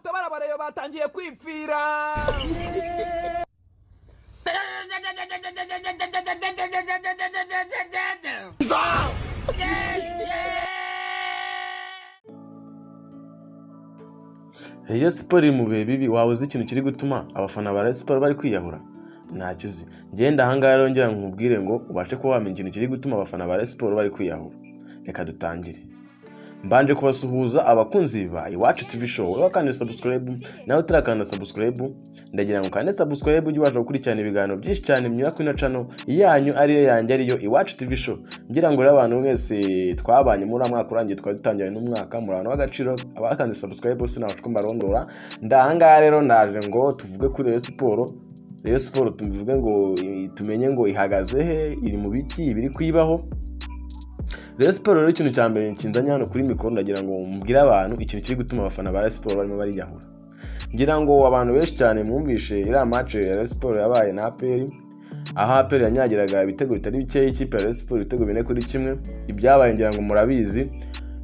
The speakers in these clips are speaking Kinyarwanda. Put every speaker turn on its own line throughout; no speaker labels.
mutabara abareyo batangiye kwipfira.
Iyo siporo iri mu bihe bibi, waba uzi ikintu kiri gutuma abafana ba Rayon Sports bari kwiyahura? Ntacyo uzi. Ngenda ahangaha rero ngira nkubwire ngo ubashe kuba wamenya ikintu kiri gutuma abafana ba Rayon Sports bari kwiyahura. Reka dutangire. Mbanje kubasuhuza abakunzi ba Iwacu TV show. Wowe kandi subscribe, nawe utarakanda subscribe, ndagira ngo kandi subscribe ujye ubasha gukurikirana ibiganiro byinshi cyane mnyura kuri ino channel yanyu ariyo yanjye ariyo Iwacu TV show. Ngira ngo rero abantu mwese twabanye muri mwaka urangiye twari dutangiye n'umwaka muri abantu w'agaciro abakandi subscribe bose nabashwe mbarondora. Ndahanga rero ndaje ngo tuvuge kuri Rayon Sports. Rayon Sports tuvuge ngo tumenye ngo ihagaze he, iri mu biki, ibiri kwibaho. Rayon Sports rero ikintu cya mbere kinzanye hano kuri mikoro ndagira ngo mbwire abantu ikintu kiri gutuma abafana ba Rayon Sports barimo bariyahura. Ngira ngo abantu benshi cyane mwumvishe iriya match ya Rayon Sports yabaye na APR, aho APR yanyagiraga ibitego bitari bike, ikipe ya Rayon Sports ibitego 4-1. Ibyabaye ngira ngo murabizi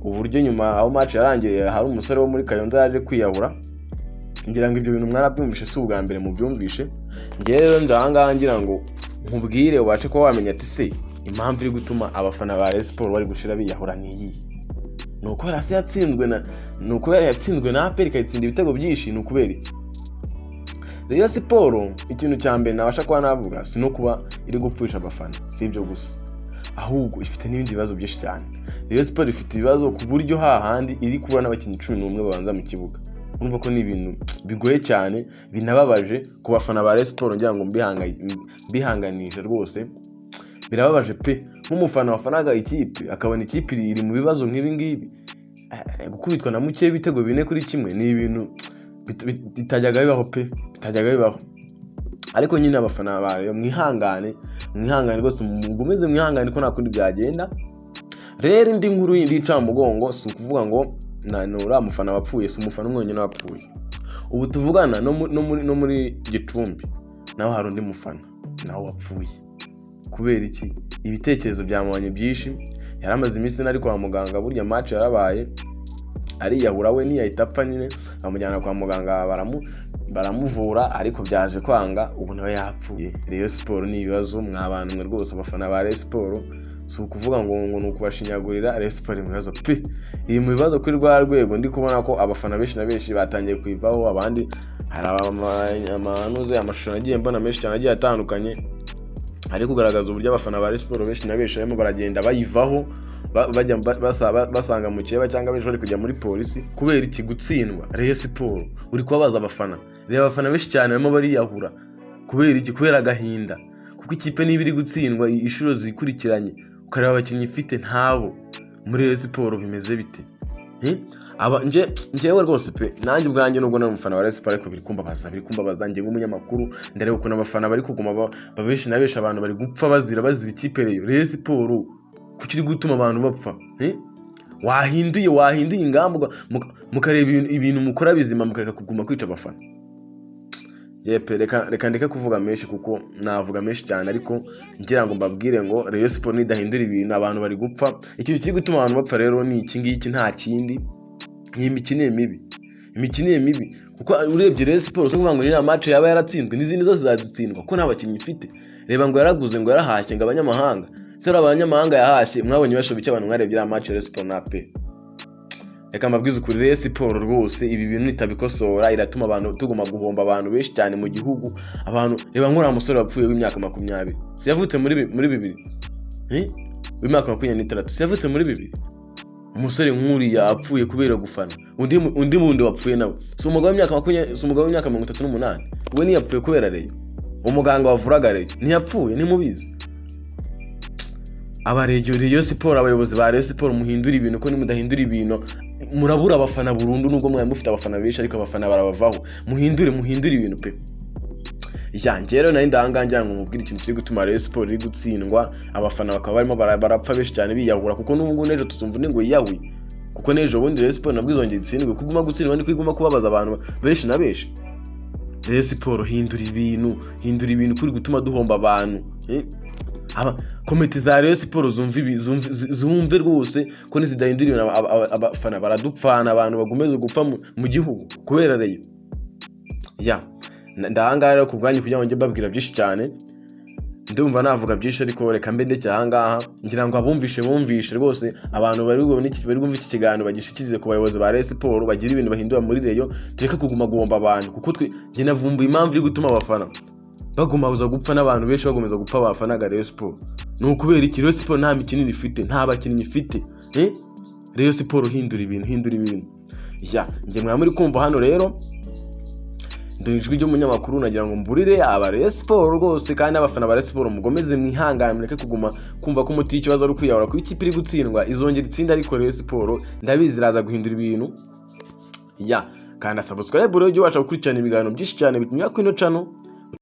uburyo nyuma aho match yarangiye hari umusore wo muri Kayonza yaje kwiyahura. Ngira ngo ibyo bintu mwarabyumvishe si ubwa mbere mu byumvishe. Ngiye rero ndahanga ngira ngo nkubwire ubashe ko wamenya ati se impamvu iri gutuma abafana ba Rayon Sports bari gushira biyahura ni iyi. Nuko yarase yatsinzwe na APR ikayitsinda ibitego byinshi. Nukubera iki? Rayon Sports ikintu cya mbere nabasha kuba navuga si no kuba iri gupfusha abafana, si ibyo gusa, ahubwo ifite n'ibindi bibazo byinshi cyane. Rayon Sports ifite ibibazo ku buryo hahandi iri kubura n'abakinnyi 11 babanza mu kibuga. Urumva ko ni ibintu bigoye cyane binababaje ku bafana ba Rayon Sports. Ngira ngo mbihanganisha rwose, birababaje pe. Nk'umufana wafanaga ikipe akabona ikipe iri mu bibazo nk'ibi ngibi, gukubitwa na muke bitego 4-1 ni ibintu bitajyaga bibaho pe, bitajyaga bibaho. Ariko nyine abafana bayo mwihangane rwose, mugumeze mwihangane ko nta kundi byagenda. Rero indi nkuru ndica mu mugongo si ukuvuga ngo nura mufana wapfuye, si umufana umwe nyine wapfuye. Ubu tuvugana no muri Gicumbi naho hari undi mufana naho wapfuye. Kubera iki? Ibitekerezo byamubanye byinshi, yaramaze iminsi nari kwa muganga, burya match yarabaye ariyahura we ntiyahita apfa nyine, bamujyana kwa muganga baramuvura ariko byaje kwanga, ubu nawe yapfuye. Rayon Sports ni ibibazo mw'abantu mwe rwose, abafana ba Rayon Sports si ukuvuga ngo nukubashinyagurira. Rayon Sports mu bibazo pe, iri mu bibazo kuri rwa rwego ndi kubona ko abafana benshi na benshi batangiye kwivaho. Abandi hari amashusho nagiye mbona menshi cyane agiye atandukanye ari kugaragaza uburyo abafana ba Rayon Sports benshi na benshi barimo baragenda bayivaho, bajya basanga mu cyeba cyangwa benshi bari kujya muri polisi. Kubera iki? Gutsindwa. Rayon Sports uri kubabaza abafana, reba abafana benshi cyane barimo bariyahura. Kubera iki? Kubera agahinda, kuko ikipe niba iri gutsindwa inshuro zikurikiranye ukareba abakinnyi ifite ntabo. Muri Rayon Sports bimeze bite? Njyewe rwose pe, nanjye ubwanjye nubwo nari umufana wa Rayon Sports ariko biri kumbabaza njye nk'umunyamakuru. Ndareba ukuntu abafana bari kuguma babeshi na benshi, abantu bari gupfa bazira ikipe Rayon Sports. Kuki iri gutuma abantu bapfa? Wahinduye ingamba mukareba ibintu mukora bizima, mukaka kuguma kwica abafana. Reka ndeke kuvuga menshi kuko navuga menshi cyane, ariko ngira ngo mbabwire ngo Rayon Sports nidahindura ibintu abantu bari gupfa. Ikintu kiri gutuma abantu bapfa rero ni iki ngiki, nta kindi, ni imikinire mibi. Kuko urebye Rayon Sports kuvuga ngo ni match yaba yaratsinzwe n'izindi zose zazitsindwa ko nta bakinnyi ifite. Reba ngo yaraguze, ngo yarahashye, ngo abanyamahanga, se abanyamahanga yahashye mwabonye bashobike abantu mwarebye iriya match ya Rayon Sports na APR. Reka mbabwize kuri Rayon Sports rwose ibi bintu nitabikosora iratuma abantu tuguma guhomba abantu benshi cyane mu gihugu. Abantu reba nk'ura musore wapfuye w'imyaka 20, si yavutse muri 2000, w'imyaka 23, si yavutse muri 2000. Umusore nk'uriya apfuye kubera gufana. Undi mundi wapfuye nawe si umugabo w'imyaka 20, si umugabo w'imyaka 38, we ni yapfuye kubera Rayon. Umuganga wavuraga Rayon ntiyapfuye, ntimubizi. Rayon Sports, abayobozi ba Rayon Sports muhindura ibintu, ko nimudahindura ibintu murabura abafana burundu. Nubwo mwari mufite abafana benshi ariko abafana barabavaho. Muhindure ibintu pe. Yanjye rero nari ndahanganje ngo mubwire ikintu kiri gutuma Rayon Sports iri gutsindwa, abafana bakaba barimo barapfa benshi cyane biyahura. Kuko n'ubwo nejo tuzumva ngo yiyahuye, kuko nejo bundi Rayon Sports nabwo izongera itsindwe. Kuguma gutsindwa ni kwiguma kubabaza abantu benshi na benshi. Rayon Sports hindura ibintu kuri gutuma duhomba abantu. komite za Rayon Sports zumve rwose ko nizidahindura abafana baradupfana, abantu bagomeze gupfa mu gihugu kubera Rayon. Ndahangara rero ku bwanyu kugira ngo njye babwira byinshi cyane, ndumva navuga byinshi ariko reka mbe ndetse ahangaha ngira ngo bumvishe rwose abantu bari bumva iki kiganiro bagishikirize ku bayobozi ba Rayon Sports, bagira ibintu bahindura muri Rayon, tureke kuguma guhomba abantu, kuko njye navumbuye impamvu iri gutuma abafana bagomba gupfa n'abantu benshi bagomeza gupfa abafanaga Rayon Sports. Ni ukubera iki? Rayon Sports nta mikino ifite, nta bakinnyi ifite. Rayon Sports hindura ibintu. Njye mwa muri kumva hano rero ndijwi ry'umunyamakuru nagira ngo mburire aba Rayon Sports rwose, kandi abafana ba Rayon Sports mugomeze mwihangane, mureke kuguma kumva ko umuti ikibazo ari kwiyahura ku ikipe iri gutsindwa, izongera itsinda, ariko Rayon Sports ndabizi iraza guhindura ibintu. Kandi subscribe rero ujye ubasha gukurikirana ibiganiro byinshi cyane bitumye kuri ino channel.